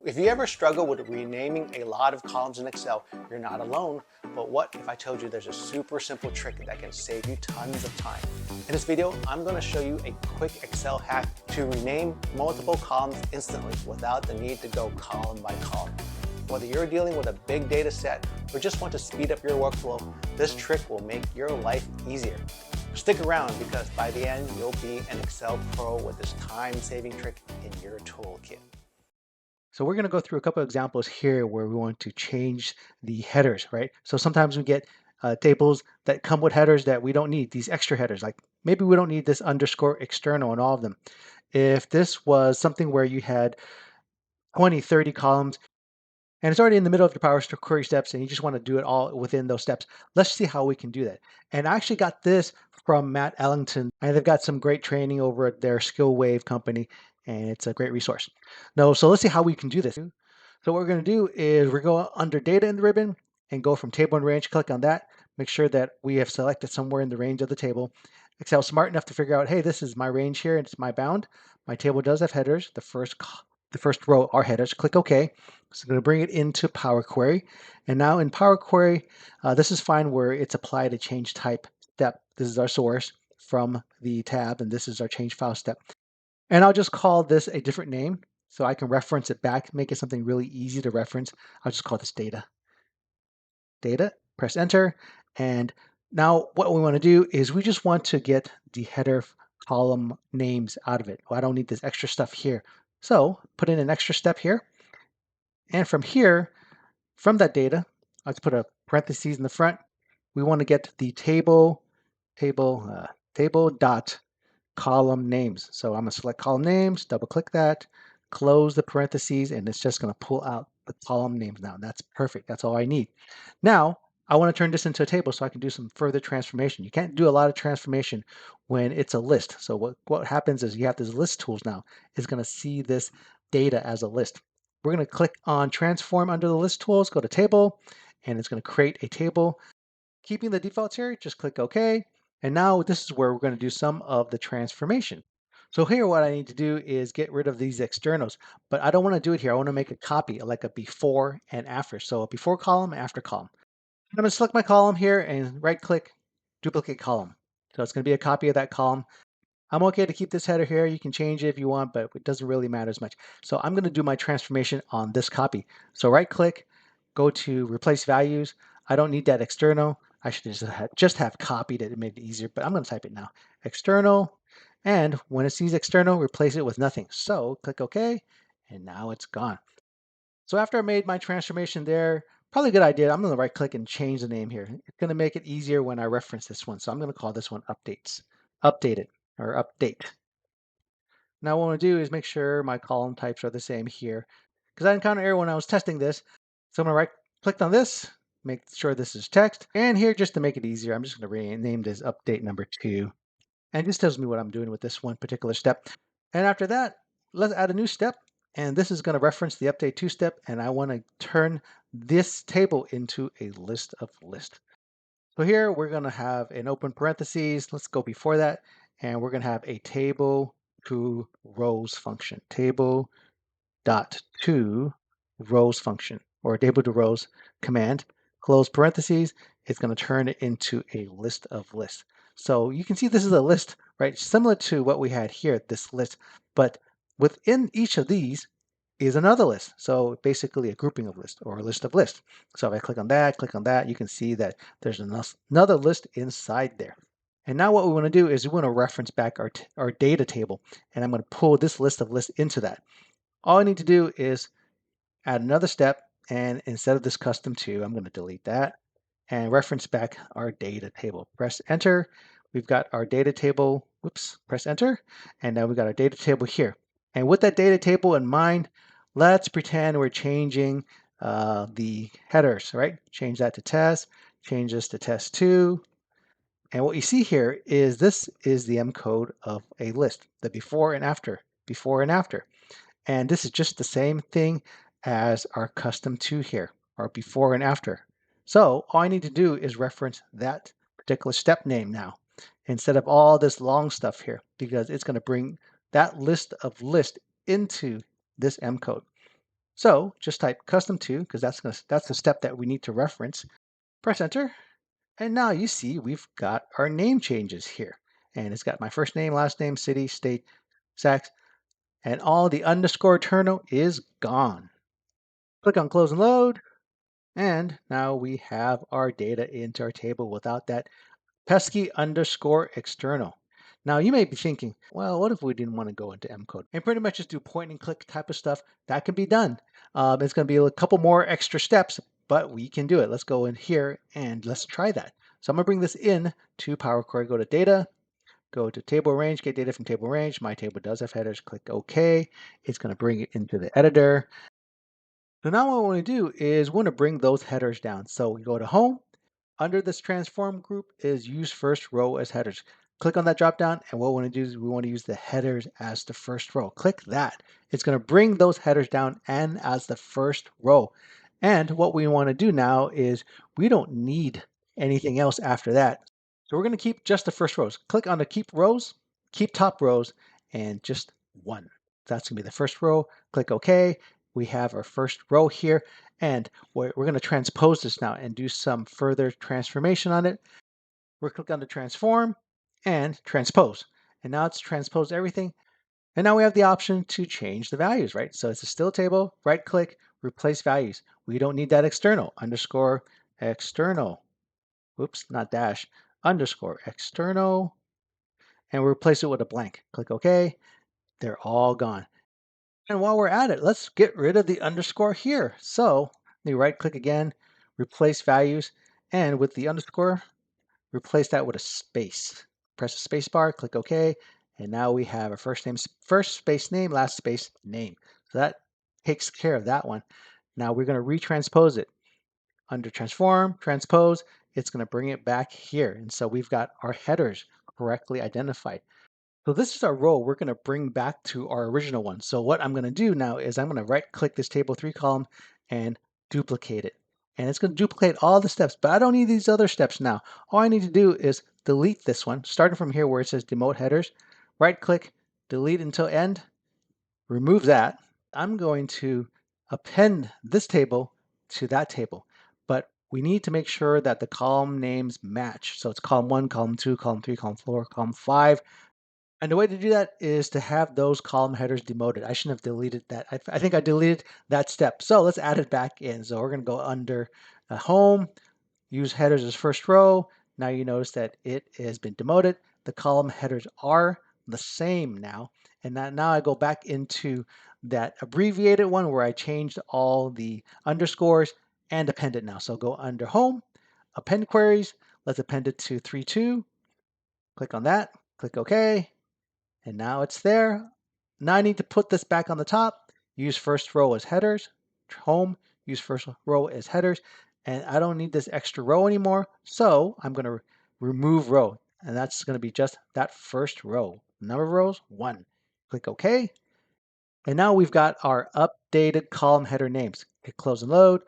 If you ever struggle with renaming a lot of columns in Excel, you're not alone. But what if I told you there's a super simple trick that can save you tons of time? In this video, I'm going to show you a quick Excel hack to rename multiple columns instantly without the need to go column by column. Whether you're dealing with a big data set or just want to speed up your workflow, this trick will make your life easier. Stick around because by the end, you'll be an Excel pro with this time-saving trick in your toolkit. So we're going to go through a couple of examples here where we want to change the headers, right? So sometimes we get tables that come with headers that we don't need, these extra headers. Like maybe we don't need this underscore external in all of them. If this was something where you had 20, 30 columns, and it's already in the middle of your Power Query steps, and you just want to do it all within those steps. Let's see how we can do that. And I actually got this from Matt Ellington, and they've got some great training over at their Skill Wave company, and it's a great resource. No, so let's see how we can do this. So what we're going to do is we're going under Data in the ribbon and go from Table and Range. Click on that. Make sure that we have selected somewhere in the range of the table. Excel's smart enough to figure out, hey, this is my range here, and it's my bound. My table does have headers. The first row are headers. Click OK. So I'm going to bring it into Power Query. And now in Power Query, this is fine where it's applied a change type step. This is our source from the tab, and this is our change file step. And I'll just call this a different name so I can reference it back, make it something really easy to reference. I'll just call this data. Data, press enter. And now what we want to do is we just want to get the header column names out of it. Well, I don't need this extra stuff here. So put in an extra step here. And from here, from that data, let's put a parentheses in the front. We want to get the table dot column names. So I'm going to select column names, double click that, close the parentheses, and it's just going to pull out the column names now. That's perfect. That's all I need. Now, I want to turn this into a table so I can do some further transformation. You can't do a lot of transformation when it's a list. So what happens is you have this list tools now. It's going to see this data as a list. We're going to click on transform under the list tools, go to table, and it's going to create a table. Keeping the defaults here, just click OK. And now this is where we're going to do some of the transformation. So here what I need to do is get rid of these externals, but I don't want to do it here. I want to make a copy, like a before and after. So a before column, after column. I'm going to select my column here and right click, duplicate column. So it's going to be a copy of that column. I'm okay to keep this header here. You can change it if you want, but it doesn't really matter as much. So I'm going to do my transformation on this copy. So right click, go to replace values. I don't need that external. I should just have copied it and made it easier, but I'm going to type it now. External. And when it sees external, replace it with nothing. So click OK, and now it's gone. So after I made my transformation there, probably a good idea. I'm going to right click and change the name here. It's going to make it easier when I reference this one. So I'm going to call this one updates, updated or update. Now what I want to do is make sure my column types are the same here because I encountered error when I was testing this. So I'm going to right click on this, make sure this is text. And here, just to make it easier, I'm just going to rename this update number 2. And this tells me what I'm doing with this one particular step. And after that, let's add a new step. And this is going to reference the update 2 step. And I want to turn this table into a list of lists. So here we're going to have an open parentheses. Let's go before that. And we're going to have a table to rows function. Table dot to rows function or table to rows command. Close parentheses. It's going to turn it into a list of lists. So you can see this is a list, right? Similar to what we had here, this list, but within each of these is another list. So basically a grouping of lists or a list of lists. So if I click on that, you can see that there's another list inside there. And now what we want to do is we want to reference back our data table, and I'm going to pull this list of lists into that. All I need to do is add another step, and instead of this custom to, I'm going to delete that and reference back our data table. Press enter. We've got our data table. Whoops, press enter. And now we've got our data table here. And with that data table in mind, let's pretend we're changing the headers, right? Change that to test, change this to test 2. And what you see here is this is the M code of a list, the before and after, before and after. And this is just the same thing as our custom to here, our before and after. So all I need to do is reference that particular step name now, instead of all this long stuff here, because it's going to bring that list of list into this M code. So just type custom to, because that's the step that we need to reference. Press enter. And now you see we've got our name changes here. And it's got my first name, last name, city, state, sex, and all the underscore terminal is gone. Click on close and load. And now we have our data into our table without that pesky underscore external. Now you may be thinking, well, what if we didn't want to go into M code and pretty much just do point and click type of stuff? That can be done. It's going to be a couple more extra steps, but we can do it. Let's go in here and let's try that. So I'm going to bring this in to Power Query. Go to data, go to table range, get data from table range. My table does have headers. Click OK. It's going to bring it into the editor. So now what we want to do is we want to bring those headers down. So we go to home. Under this transform group is use first row as headers. Click on that drop down, and what we want to do is we want to use the headers as the first row. Click that. It's going to bring those headers down and as the first row. And what we want to do now is we don't need anything else after that. So we're going to keep just the first rows. Click on the keep rows, keep top rows, and just one. That's going to be the first row. Click OK. We have our first row here. And we're going to transpose this now and do some further transformation on it. We're click on the transform and transpose. And now it's transposed everything. And now we have the option to change the values, right? So it's a still table, right click, replace values. We don't need that external, underscore external. Oops, not dash, underscore external. And we replace it with a blank. Click OK. They're all gone. And while we're at it, let's get rid of the underscore here. So we right click again, replace values, and with the underscore, replace that with a space. Press the space bar, click OK, and now we have a first space name, last space name. So that takes care of that one. Now we're going to retranspose it. Under transform, transpose, it's going to bring it back here. And so we've got our headers correctly identified. So this is our row we're going to bring back to our original one. So what I'm going to do now is I'm going to right click this table 3 column and duplicate it. And it's going to duplicate all the steps, but I don't need these other steps now. All I need to do is delete this one, starting from here where it says demote headers, right click, delete until end, remove that. I'm going to append this table to that table, but we need to make sure that the column names match. So it's column 1, column 2, column 3, column 4, column 5. And the way to do that is to have those column headers demoted. I shouldn't have deleted that. I think I deleted that step. So let's add it back in. So we're going to go under home, use headers as first row. Now you notice that it has been demoted. The column headers are the same now. And now I go back into that abbreviated one where I changed all the underscores and append it now. So go under home, append queries. Let's append it to 3.2. Click on that, click OK. And now it's there. Now I need to put this back on the top. Use first row as headers. Home, use first row as headers. And I don't need this extra row anymore. So I'm going to remove row. And that's going to be just that first row. Number of rows, 1. Click OK. And now we've got our updated column header names. Hit close and load.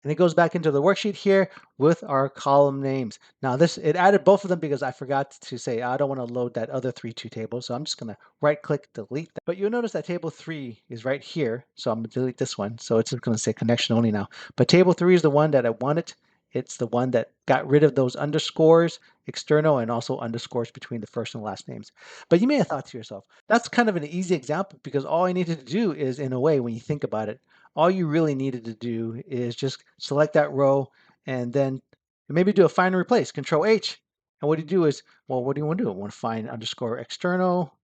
And it goes back into the worksheet here with our column names. Now it added both of them because I forgot to say I don't want to load that other 3.2 table. So I'm just going to right click, delete that. But you'll notice that table 3 is right here. So I'm going to delete this one. So it's just going to say connection only now. But table 3 is the one that I wanted. It's the one that got rid of those underscores, external, and also underscores between the first and last names. But you may have thought to yourself, that's kind of an easy example because all I needed to do is, in a way, when you think about it, all you really needed to do is just select that row and then maybe do a find and replace, Control H. And what you do is, well, what do you want to do? I want to find underscore external,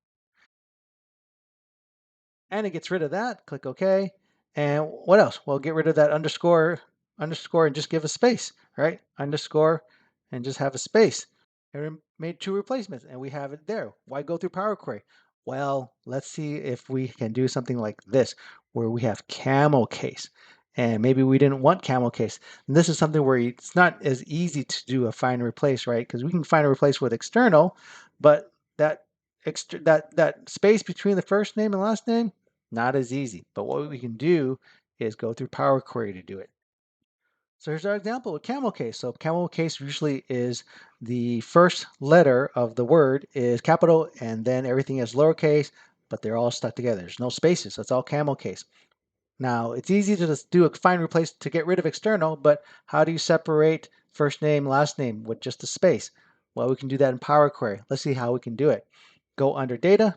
and it gets rid of that. Click OK. And what else? Well, get rid of that underscore and just give a space, right? Underscore and just have a space. And we made 2 replacements and we have it there. Why go through Power Query? Well, let's see if we can do something like this where we have camel case. And maybe we didn't want camel case. And this is something where it's not as easy to do a find and replace, right? Because we can find and replace with external, but that space between the first name and last name, not as easy. But what we can do is go through Power Query to do it. So here's our example with camel case. So camel case usually is the first letter of the word is capital and then everything is lowercase, but they're all stuck together. There's no spaces, so it's all camel case. Now, it's easy to just do a find replace to get rid of external, but how do you separate first name, last name with just a space? Well, we can do that in Power Query. Let's see how we can do it. Go under Data,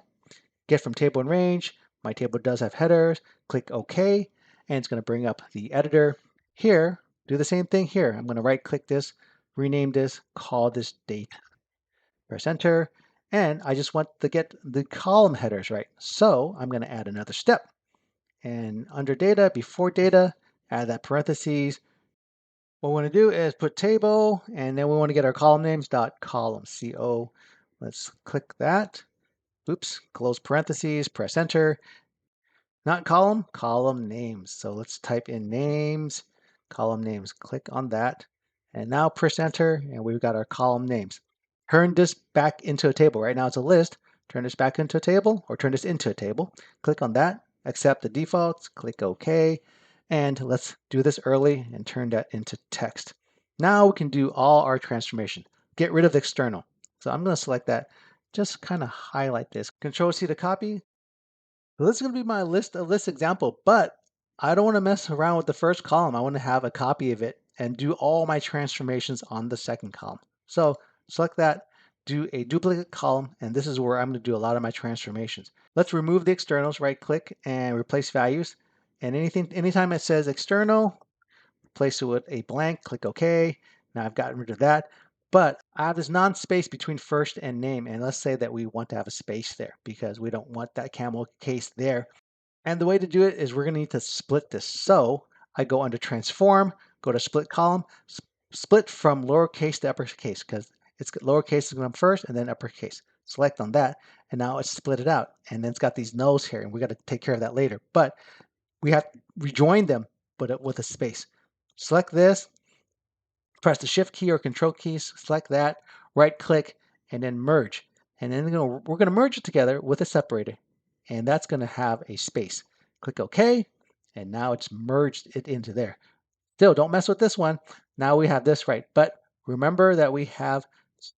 get from table and range. My table does have headers. Click OK, and it's going to bring up the editor. Here, do the same thing here. I'm going to right click this, rename this, call this date. Press enter, and I just want to get the column headers right. So I'm going to add another step. And under data, before data, add that parentheses. What we want to do is put table, and then we want to get our column names dot column, CO. Let's click that. Oops, close parentheses, press enter. Not column, column names. So let's type in names, column names. Click on that. And now press enter, and we've got our column names. Turn this back into a table. Right now it's a list. Turn this back into a table, or turn this into a table. Click on that, accept the defaults, click OK. And let's do this early and turn that into text. Now we can do all our transformation. Get rid of the external. So I'm going to select that. Just kind of highlight this. Control C to copy. So this is going to be my list example, but I don't want to mess around with the first column. I want to have a copy of it and do all my transformations on the second column. So select that, do a duplicate column, and this is where I'm going to do a lot of my transformations. Let's remove the externals, right click and replace values. And anytime it says external, replace it with a blank, click OK. Now I've gotten rid of that. But I have this non-space between first and name, and let's say that we want to have a space there because we don't want that camel case there. And the way to do it is we're going to need to split this. So I go under transform, go to split column, split from lowercase to uppercase because it's lowercase is going to come first and then uppercase. Select on that, and now it's split it out. And then it's got these nulls here, and we got to take care of that later. But we have to rejoin them, but with a space. Select this, press the shift key or control keys, select that, right click, and then merge. And then we're going to merge it together with a separator. And that's going to have a space. Click OK, and now it's merged it into there. Still, don't mess with this one. Now we have this right. But remember that we have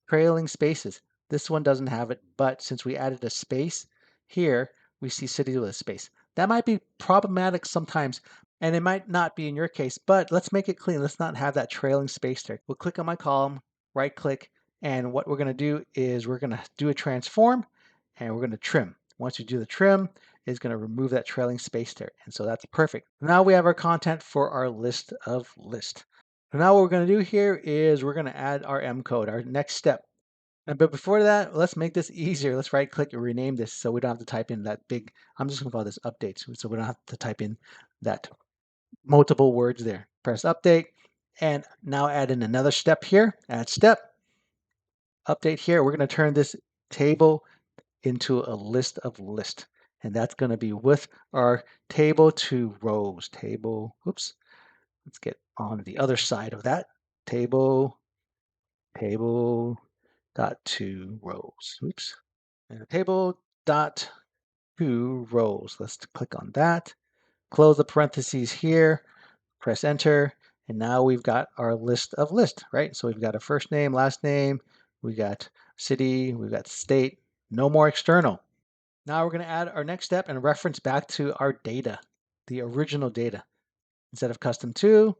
trailing spaces. This one doesn't have it, but since we added a space here, we see city with a space. That might be problematic sometimes, and it might not be in your case, but let's make it clean. Let's not have that trailing space there. We'll click on my column, right click, and what we're going to do is we're going to do a transform, and we're going to trim. Once you do the trim, it's going to remove that trailing space there, and so that's perfect. Now we have our content for our list of list. So now what we're going to do here is we're going to add our M code, our next step. But before that, let's make this easier. Let's right click and rename this so we don't have to type in that big, I'm just going to call this update so we don't have to type in that multiple words there. Press update, and now add in another step here. Add step, update here. We're going to turn this table into a list of list. And that's going to be with our table to rows. Table, oops, let's get on the other side of that. Table dot to rows. Oops. And table dot to rows. Let's click on that. Close the parentheses here. Press enter. And now we've got our list of list, right? So we've got a first name, last name. We got city. We've got state. No more external. Now we're going to add our next step and reference back to our data, the original data. Instead of custom to,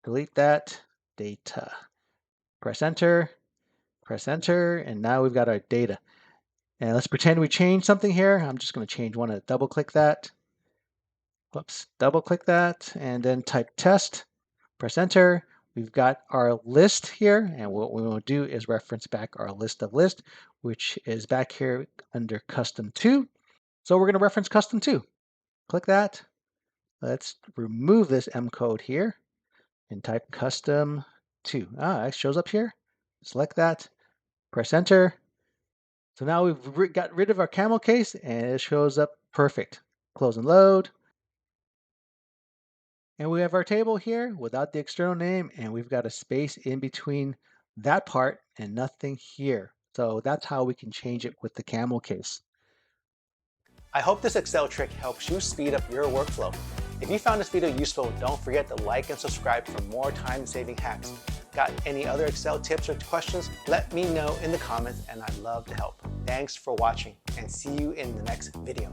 delete that data. Press enter, and now we've got our data. And let's pretend we changed something here. I'm just going to change one and double click that. Whoops, double click that and then type test, press enter. We've got our list here, and what we want to do is reference back our list of list, which is back here under custom to. So we're going to reference custom to. Click that. Let's remove this M code here and type custom to. It shows up here. Select that, press enter. So now we've got rid of our camel case and it shows up perfect. Close and load. And we have our table here without the external name, and we've got a space in between that part and nothing here. So that's how we can change it with the camel case. I hope this Excel trick helps you speed up your workflow. If you found this video useful, don't forget to like and subscribe for more time-saving hacks. Got any other Excel tips or questions? Let me know in the comments and I'd love to help. Thanks for watching and see you in the next video.